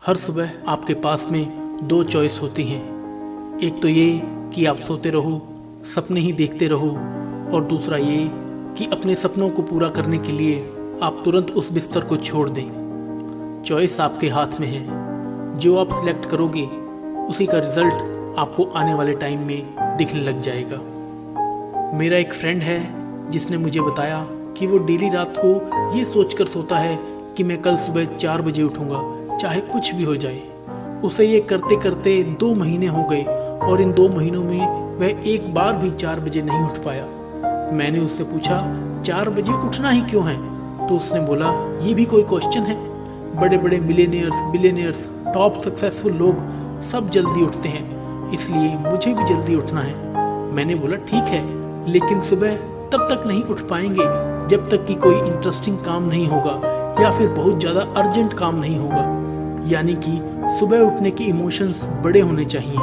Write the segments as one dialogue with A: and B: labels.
A: हर सुबह आपके पास में दो चॉइस होती हैं। एक तो ये कि आप सोते रहो, सपने ही देखते रहो, और दूसरा ये कि अपने सपनों को पूरा करने के लिए आप तुरंत उस बिस्तर को छोड़ दें। चॉइस आपके हाथ में है। जो आप सिलेक्ट करोगे उसी का रिजल्ट आपको आने वाले टाइम में दिखने लग जाएगा। मेरा एक फ्रेंड है जिसने मुझे बताया कि वो डेली रात को ये सोचकर सोता है कि मैं कल सुबह 4 बजे उठूँगा, चाहे कुछ भी हो जाए। उसे ये करते करते 2 महीने हो गए और इन 2 महीनों में वह एक बार भी 4 बजे नहीं उठ पाया। मैंने उससे पूछा 4 बजे उठना ही क्यों है, तो उसने बोला ये भी कोई क्वेश्चन है। बड़े बड़े मिलियनियर्स, बिलियनियर्स, टॉप सक्सेसफुल लोग सब जल्दी उठते हैं, इसलिए मुझे भी जल्दी उठना है। मैंने बोला ठीक है, लेकिन सुबह तब तक नहीं उठ पाएंगे जब तक कि कोई इंटरेस्टिंग काम नहीं होगा या फिर बहुत ज़्यादा अर्जेंट काम नहीं होगा। यानी कि सुबह उठने के इमोशंस बड़े होने चाहिए।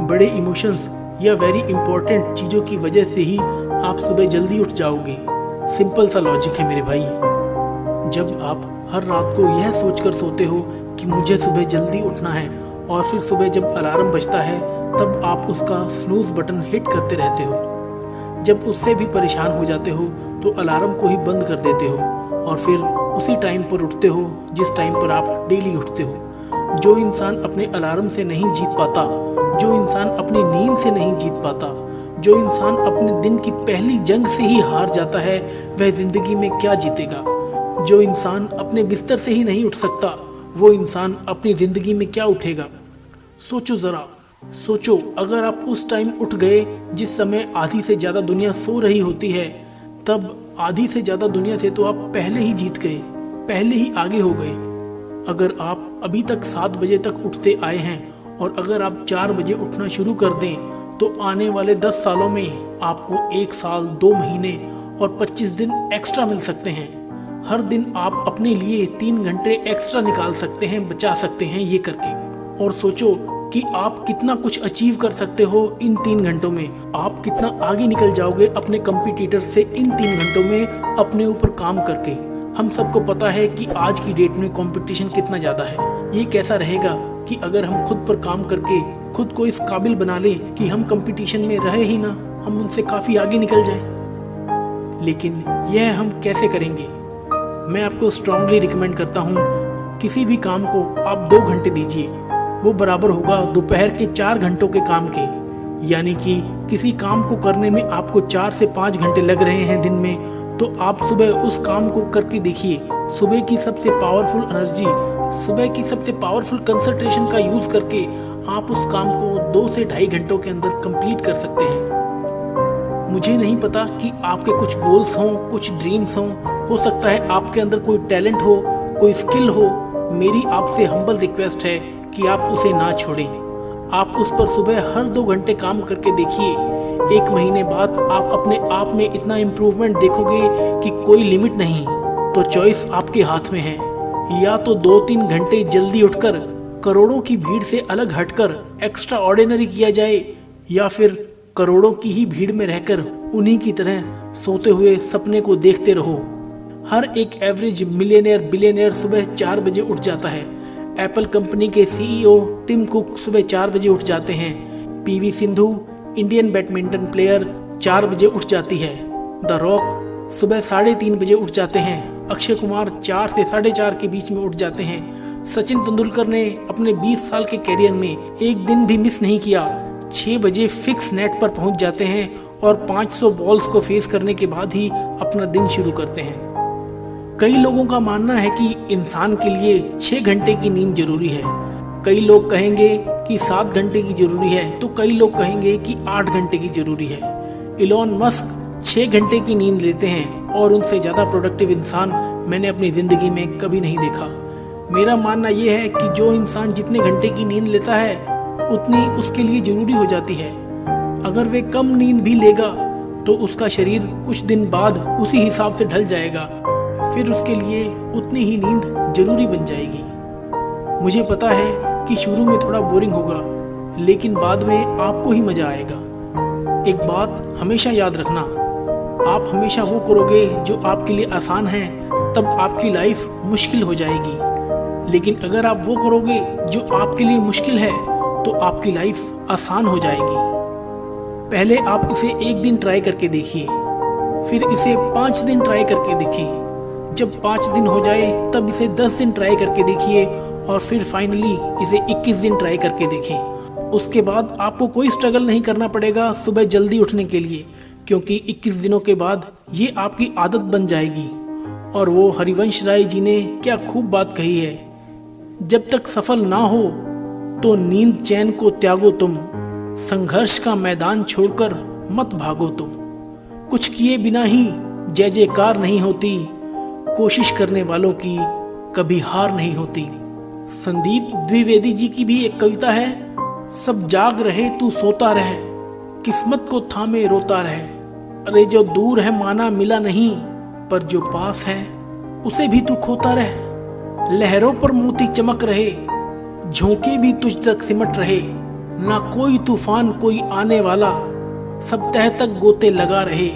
A: बड़े इमोशंस या वेरी इंपॉर्टेंट चीज़ों की वजह से ही आप सुबह जल्दी उठ जाओगे। सिंपल सा लॉजिक है मेरे भाई। जब आप हर रात को यह सोचकर सोते हो कि मुझे सुबह जल्दी उठना है, और फिर सुबह जब अलार्म बजता है तब आप उसका स्नूज बटन हिट करते रहते हो। जब उससे भी परेशान हो जाते हो तो अलार्म को ही बंद कर देते हो और फिर उसी टाइम पर उठते हो जिस टाइम पर आप डेली उठते हो। जो इंसान अपने अलार्म से नहीं जीत पाता, जो इंसान अपनी नींद से नहीं जीत पाता, जो इंसान अपने दिन की पहली जंग से ही हार जाता है, वह जिंदगी में क्या जीतेगा। जो इंसान अपने बिस्तर से ही नहीं उठ सकता, वो इंसान अपनी ज़िंदगी में क्या उठेगा। सोचो ज़रा, सोचो, अगर आप उस टाइम उठ गए जिस समय आधी से ज़्यादा दुनिया सो रही होती है, तब आधी से ज़्यादा दुनिया से तो आप पहले ही जीत गए, पहले ही आगे हो गए। अगर आप अभी तक 7 बजे तक उठते आए हैं और अगर आप 4 बजे उठना शुरू कर दें तो आने वाले 10 सालों में आपको 1 साल, 2 महीने और 25 दिन एक्स्ट्रा मिल सकते हैं। हर दिन आप अपने लिए 3 घंटे एक्स्ट्रा निकाल सकते हैं, बचा सकते हैं ये करके। और सोचो कि आप कितना कुछ अचीव कर सकते हो इन 3 घंटों में। आप कितना आगे निकल जाओगे अपने कंपटीटर से इन 3 घंटों में अपने ऊपर काम करके। हम सबको पता है कि आज की डेट में कंपटीशन कितना ज़्यादा है। ये कैसा रहेगा कि अगर हम खुद पर काम करके खुद को इस काबिल बना लें कि हम कंपटीशन में रहे ही ना, हम उनसे काफ़ी आगे निकल जाएं। लेकिन यह हम कैसे करेंगे? मैं आपको स्ट्रांगली रिकमेंड करता हूँ, किसी भी काम को आप 2 घंटे दीजिए, वो बराबर होगा दोपहर के 4 घंटों के काम के। यानी कि किसी काम को करने में आपको 4 से 5 घंटे लग रहे हैं दिन में, तो आप सुबह उस काम को करके देखिए। सुबह की सबसे पावरफुल एनर्जी, सुबह की सबसे पावरफुल कंसंट्रेशन का यूज़ करके आप उस काम को 2 से 2.5 घंटों के अंदर कंप्लीट कर सकते हैं। मुझे नहीं पता कि आपके कुछ गोल्स हों, कुछ ड्रीम्स हों, हो सकता है आपके अंदर कोई टैलेंट हो, कोई स्किल हो। मेरी आपसे हम्बल रिक्वेस्ट है कि आप उसे ना छोड़ें। आप उस पर सुबह हर 2 घंटे काम करके देखिए। 1 महीने बाद आप अपने आप में इतना इम्प्रूवमेंट देखोगे कि कोई लिमिट नहीं। तो चॉइस आपके हाथ में है। या तो 2-3 घंटे जल्दी उठकर करोड़ों की भीड़ से अलग हटकर एक्स्ट्रा ऑर्डिनरी किया जाए, या फिर करोड़ों की ही भीड़ में रहकर उन्हीं की तरह सोते हुए सपने को देखते रहो। हर एक एवरेज मिलियनियर, बिलियनियर सुबह 4 बजे उठ जाता है। एप्पल कंपनी के सीईओ टिम कुक सुबह 4 बजे उठ जाते हैं। PV Sindhu, Indian badminton player, 4 बजे उठ जाती है। द रॉक सुबह 3:30 बजे उठ जाते हैं। अक्षय कुमार 4 से 4:30 के बीच में उठ जाते हैं। सचिन तेंदुलकर ने अपने 20 साल के कैरियर में एक दिन भी मिस नहीं किया। 6 बजे फिक्स नेट पर पहुंच जाते हैं और 500 बॉल्स को फेस करने के बाद ही अपना दिन शुरू करते हैं। कई लोगों का मानना है कि इंसान के लिए 6 घंटे की नींद जरूरी है। कई लोग कहेंगे कि 7 घंटे की जरूरी है, तो कई लोग कहेंगे कि 8 घंटे की जरूरी है। इलॉन मस्क 6 घंटे की नींद लेते हैं और उनसे ज़्यादा प्रोडक्टिव इंसान मैंने अपनी ज़िंदगी में कभी नहीं देखा। मेरा मानना यह है कि जो इंसान जितने घंटे की नींद लेता है उतनी उसके लिए ज़रूरी हो जाती है। अगर वे कम नींद भी लेगा तो उसका शरीर कुछ दिन बाद उसी हिसाब से ढल जाएगा, फिर उसके लिए उतनी ही नींद जरूरी बन जाएगी। मुझे पता है कि शुरू में थोड़ा बोरिंग होगा, लेकिन बाद में आपको ही मज़ा आएगा। एक बात हमेशा याद रखना, आप हमेशा वो करोगे जो आपके लिए आसान है, तब आपकी लाइफ मुश्किल हो जाएगी। लेकिन अगर आप वो करोगे जो आपके लिए मुश्किल है तो आपकी लाइफ आसान हो जाएगी। पहले आप इसे 1 दिन ट्राई करके देखिए, फिर इसे 5 दिन ट्राई करके देखिए। जब 5 दिन हो जाए तब इसे 10 दिन ट्राई करके देखिए और फिर फाइनली इसे 21 दिन ट्राई करके देखें। उसके बाद आपको कोई स्ट्रगल नहीं करना पड़ेगा सुबह जल्दी उठने के लिए, क्योंकि 21 दिनों के बाद ये आपकी आदत बन जाएगी। और वो हरिवंश राय जी ने क्या खूब बात कही है, जब तक सफल ना हो तो नींद चैन को त्यागो तुम, संघर्ष का मैदान छोड़कर मत भागो तुम। कुछ किए बिना ही जय जयकार नहीं होती, कोशिश करने वालों की कभी हार नहीं होती। संदीप द्विवेदी जी की भी एक कविता है, सब जाग रहे तू सोता रहे, किस्मत को थामे रोता रहे। अरे जो दूर है माना मिला नहीं, पर जो पास है उसे भी तू खोता रहे। लहरों पर मोती चमक रहे, झोंके भी तुझ तक सिमट रहे। ना कोई तूफान कोई आने वाला, सब तह तक गोते लगा रहे।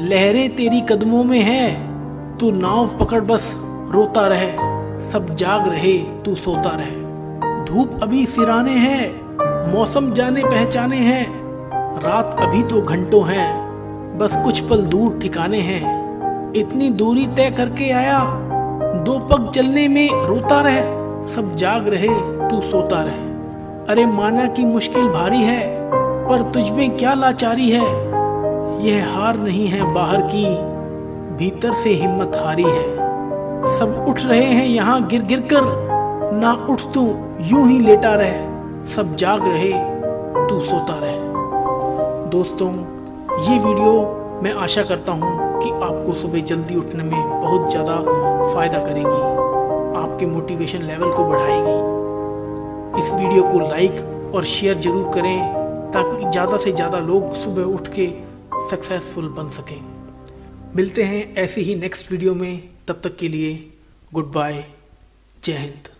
A: लहरें तेरी कदमों में है, तू नाव पकड़ बस रोता रहे। सब जाग रहे तू सोता रहे। धूप अभी सिराने है, मौसम जाने पहचाने हैं। रात अभी तो घंटों हैं, बस कुछ पल दूर ठिकाने हैं। इतनी दूरी तय करके आया, 2 पग चलने में रोता रहे। सब जाग रहे तू सोता रहे। अरे माना कि मुश्किल भारी है, पर तुझ में क्या लाचारी है। यह हार नहीं है बाहर की, भीतर से हिम्मत हारी है। सब उठ रहे हैं यहाँ गिर गिर कर, ना उठ तू यूं ही लेटा रहे। सब जाग रहे तू सोता रहे। दोस्तों, ये वीडियो मैं आशा करता हूँ कि आपको सुबह जल्दी उठने में बहुत ज़्यादा फ़ायदा करेगी, आपके मोटिवेशन लेवल को बढ़ाएगी। इस वीडियो को लाइक और शेयर ज़रूर करें ताकि ज़्यादा से ज़्यादा लोग सुबह उठ के सक्सेसफुल बन सकें। मिलते हैं ऐसे ही नेक्स्ट वीडियो में, तब तक के लिए गुड बाय, जय हिंद।